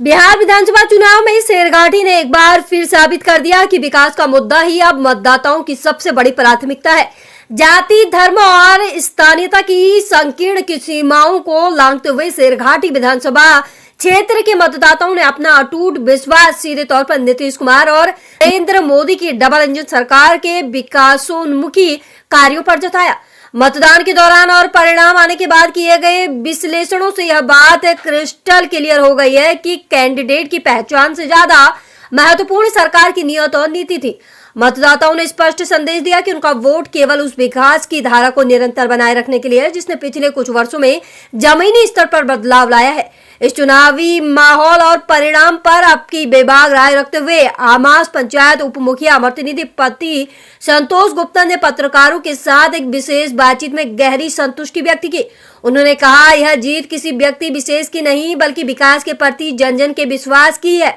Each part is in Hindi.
बिहार विधानसभा चुनाव में शेरघाटी ने एक बार फिर साबित कर दिया कि विकास का मुद्दा ही अब मतदाताओं की सबसे बड़ी प्राथमिकता है। जाति, धर्म और स्थानीयता की संकीर्ण की सीमाओं को लांघते हुए शेरघाटी विधानसभा क्षेत्र के मतदाताओं ने अपना अटूट विश्वास सीधे तौर पर नीतीश कुमार और नरेंद्र मोदी की डबल इंजन सरकार के विकासोन्मुखी कार्यों पर जताया। मतदान के दौरान और परिणाम आने के बाद किए गए विश्लेषणों से यह बात क्रिस्टल क्लियर हो गई है कि कैंडिडेट की पहचान से ज्यादा महत्वपूर्ण सरकार की नीयत और नीति थी। मतदाताओं ने स्पष्ट संदेश दिया कि उनका वोट केवल उस विकास की धारा को निरंतर बनाए रखने के लिए है जिसने पिछले कुछ वर्षों में जमीनी स्तर पर बदलाव लाया है। इस चुनावी माहौल और परिणाम पर आपकी बेबाक राय रखते हुए आमास पंचायत उप मुखिया अमृतनिधि पति संतोष गुप्ता ने पत्रकारों के साथ एक विशेष बातचीत में गहरी संतुष्टि व्यक्त की। उन्होंने कहा, यह जीत किसी व्यक्ति विशेष की नहीं बल्कि विकास के प्रति जन जन के विश्वास की है।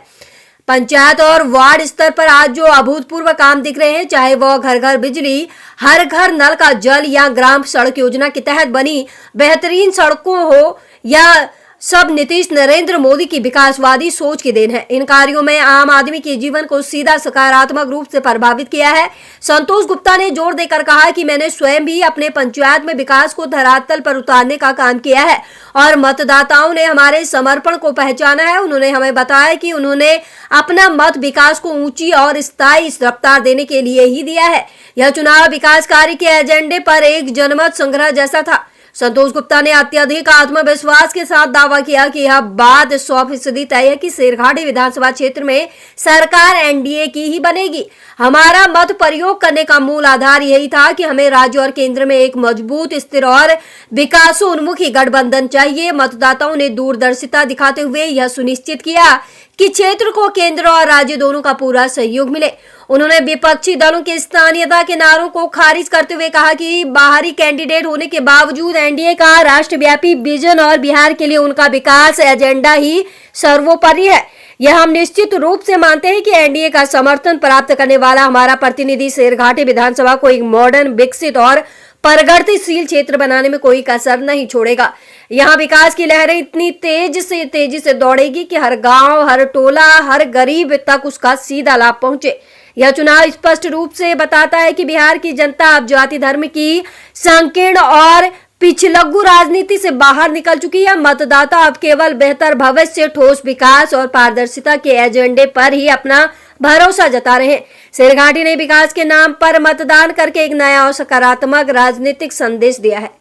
पंचायत और वार्ड स्तर पर आज जो अभूतपूर्व काम दिख रहे हैं, चाहे वह घर घर बिजली, हर घर नल का जल या ग्राम सड़क योजना के तहत बनी बेहतरीन सड़कों हो, या सब नीतीश नरेंद्र मोदी की विकासवादी सोच की देन है। इन कार्यों में आम आदमी के जीवन को सीधा सकारात्मक रूप से प्रभावित किया है। संतोष गुप्ता ने जोर देकर कहा कि मैंने स्वयं भी अपने पंचायत में विकास को धरातल पर उतारने का काम किया है और मतदाताओं ने हमारे समर्पण को पहचाना है। उन्होंने हमें बताया कि उन्होंने अपना मत विकास को ऊंची और स्थायी रफ्तार देने के लिए ही दिया है। यह चुनाव विकास कार्य के एजेंडे पर एक जनमत संग्रह जैसा था। संतोष गुप्ता ने अत्यधिक आत्मविश्वास के साथ दावा किया कि यह बात 100% तय है कि शेरघाटी विधानसभा क्षेत्र में सरकार एनडीए की ही बनेगी। हमारा मत प्रयोग करने का मूल आधार यही था कि हमें राज्य और केंद्र में एक मजबूत, स्थिर और विकासोन्मुखी गठबंधन चाहिए। मतदाताओं ने दूरदर्शिता दिखाते हुए यह सुनिश्चित किया कि क्षेत्र को केंद्र और राज्य दोनों का पूरा सहयोग मिले। उन्होंने विपक्षी दलों के स्थानीयता के नारों को खारिज करते हुए कहा कि बाहरी कैंडिडेट होने के बावजूद एनडीए का राष्ट्रव्यापी विजन और बिहार के लिए उनका विकास एजेंडा ही सर्वोपरि है। यह हम निश्चित रूप से मानते हैं कि एनडीए का समर्थन प्राप्त करने वाला हमारा प्रतिनिधि शेरघाटी विधानसभा को एक मॉडर्न, विकसित और प्रगतिशील क्षेत्र बनाने में कोई कसर नहीं छोड़ेगा। यहाँ विकास की लहरें इतनी तेजी से दौड़ेगी कि हर गांव, हर टोला, हर गरीब तक उसका सीधा लाभ पहुंचे। यह चुनाव स्पष्ट रूप से बताता है कि बिहार की जनता अब जाति धर्म की संकीर्ण और पिछलग्गू राजनीति से बाहर निकल चुकी है। मतदाता अब केवल बेहतर भविष्य, ठोस विकास और पारदर्शिता के एजेंडे पर ही अपना भरोसा जता रहे हैं। शेरघाटी ने विकास के नाम पर मतदान करके एक नया और सकारात्मक राजनीतिक संदेश दिया है।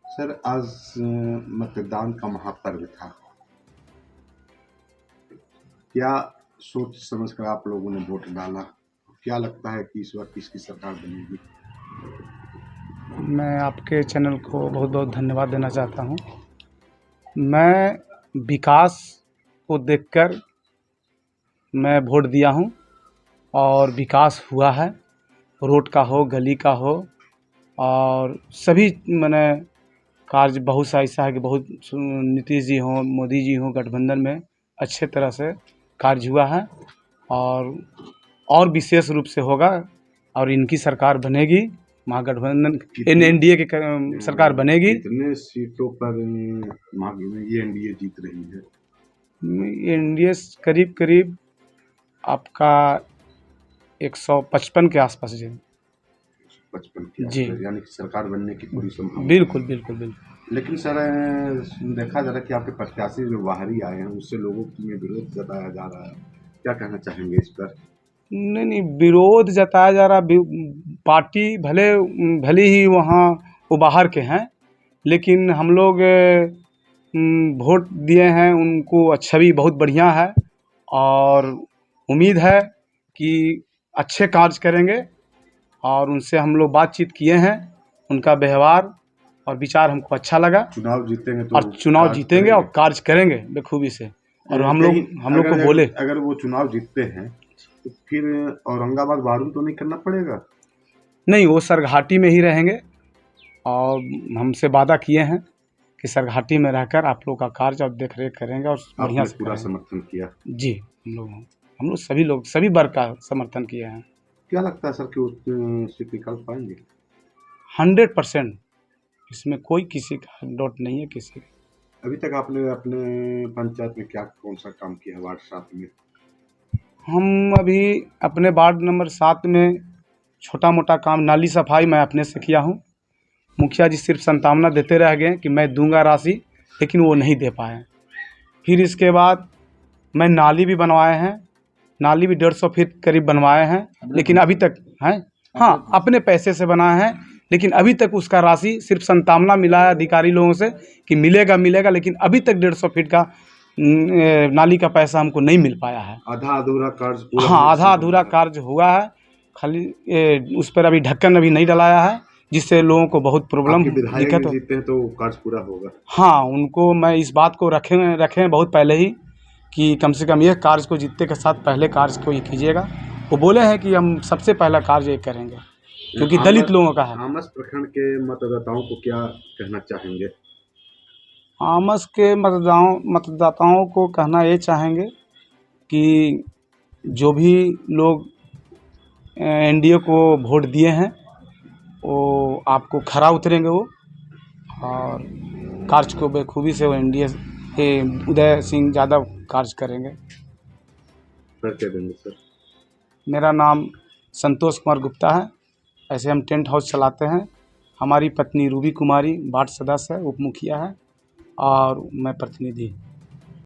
सर, आज मतदान का महापर्व था। क्या सोच समझ कर आप लोगों ने वोट डाला? क्या लगता है कि इस बार किसकी सरकार बनेगी? मैं आपके चैनल को बहुत बहुत धन्यवाद देना चाहता हूं। मैं विकास को देखकर मैं वोट दिया हूं और विकास हुआ है। रोड का हो, गली का हो, और सभी मैंने कार्य बहुत सा ऐसा है कि बहुत नीतीश जी हों, मोदी जी हों, गठबंधन में अच्छे तरह से कार्य हुआ है और विशेष रूप से होगा और इनकी सरकार बनेगी। महागठबंधन एनडीए की सरकार बनेगी। कितने सीटों पर ये एनडीए जीत रही है? एनडीए करीब करीब आपका 155 के आसपास जी। 55 जी, यानी कि सरकार बनने की पूरी संभावना। बिल्कुल बिल्कुल बिल्कुल। लेकिन सर, देखा जा रहा है कि आपके प्रत्याशी जो बाहरी आए हैं उससे लोगों में विरोध जताया जा रहा है। क्या कहना चाहेंगे इस पर? नहीं, विरोध जताया जा रहा। पार्टी भले ही वहाँ वो बाहर के हैं, लेकिन हम लोग वोट दिए हैं उनको। अच्छा भी बहुत बढ़िया है और उम्मीद है कि अच्छे कार्य करेंगे और उनसे हम लोग बातचीत किए हैं। उनका व्यवहार और विचार हमको अच्छा लगा। चुनाव जीतेंगे तो और चुनाव जीतेंगे और कार्य करेंगे बखूबी से। और हम लोग को बोले अगर वो चुनाव जीतते हैं तो फिर औरंगाबाद बारून तो नहीं करना पड़ेगा? नहीं, वो सरघाटी में ही रहेंगे और हमसे वादा किए हैं कि सरघाटी में रहकर आप लोग का कार्य और देख रेख करेंगे और बढ़िया से पूरा समर्थन किया। जी, हम लोग सभी वर्ग का समर्थन किए हैं। क्या लगता है सर कि वो सीट निकाल पाएंगे? 100%। इसमें कोई किसी का डाउट नहीं है किसी का। अभी तक आपने अपने पंचायत में क्या कौन सा काम किया है वार्ड 7 में? हम अभी अपने वार्ड नंबर 7 में छोटा मोटा काम, नाली सफाई मैं अपने से किया हूँ। मुखिया जी सिर्फ संतावना देते रह गए कि मैं दूंगा राशि, लेकिन वो नहीं दे पाए। फिर इसके बाद मैं नाली भी बनवाए हैं, नाली भी 150 फीट करीब बनवाए हैं, लेकिन अभी तक हैं, हाँ अपने पैसे से बनाए हैं, लेकिन अभी तक उसका राशि सिर्फ संतावना मिला है अधिकारी लोगों से कि मिलेगा मिलेगा, लेकिन अभी तक 150 फीट का नाली का पैसा हमको नहीं मिल पाया है। आधा अधूरा कार्य पूरा हाँ, होने आधा से अधूरा कार्य हुआ है, खाली उस पर अभी ढक्कन अभी नहीं डलाया है, जिससे लोगों को बहुत प्रॉब्लम आपके विधायक दिक्कत भी हो। जीतते हैं तो कार्य पूरा होगा। हाँ, उनको मैं इस बात को रखे बहुत पहले ही कि कम से कम ये कार्य को जीतने के साथ पहले कार्य को ये कीजिएगा। वो बोले हैं कि हम सबसे पहला कार्य ये करेंगे, क्योंकि दलित लोगों का है। आमस प्रखंड के मतदाताओं को क्या कहना चाहेंगे? आमस के मतदाताओं को कहना ये चाहेंगे कि जो भी लोग एनडीए को वोट दिए हैं वो आपको खरा उतरेंगे वो, और कार्य को बेखूबी से वो एनडीए के उदय सिंह यादव कार्य करेंगे। कर के देंगे सर। मेरा नाम संतोष कुमार गुप्ता है। ऐसे हम टेंट हाउस चलाते हैं। हमारी पत्नी रूबी कुमारी वार्ड सदस्य है, उप मुखिया है, और मैं प्रतिनिधि।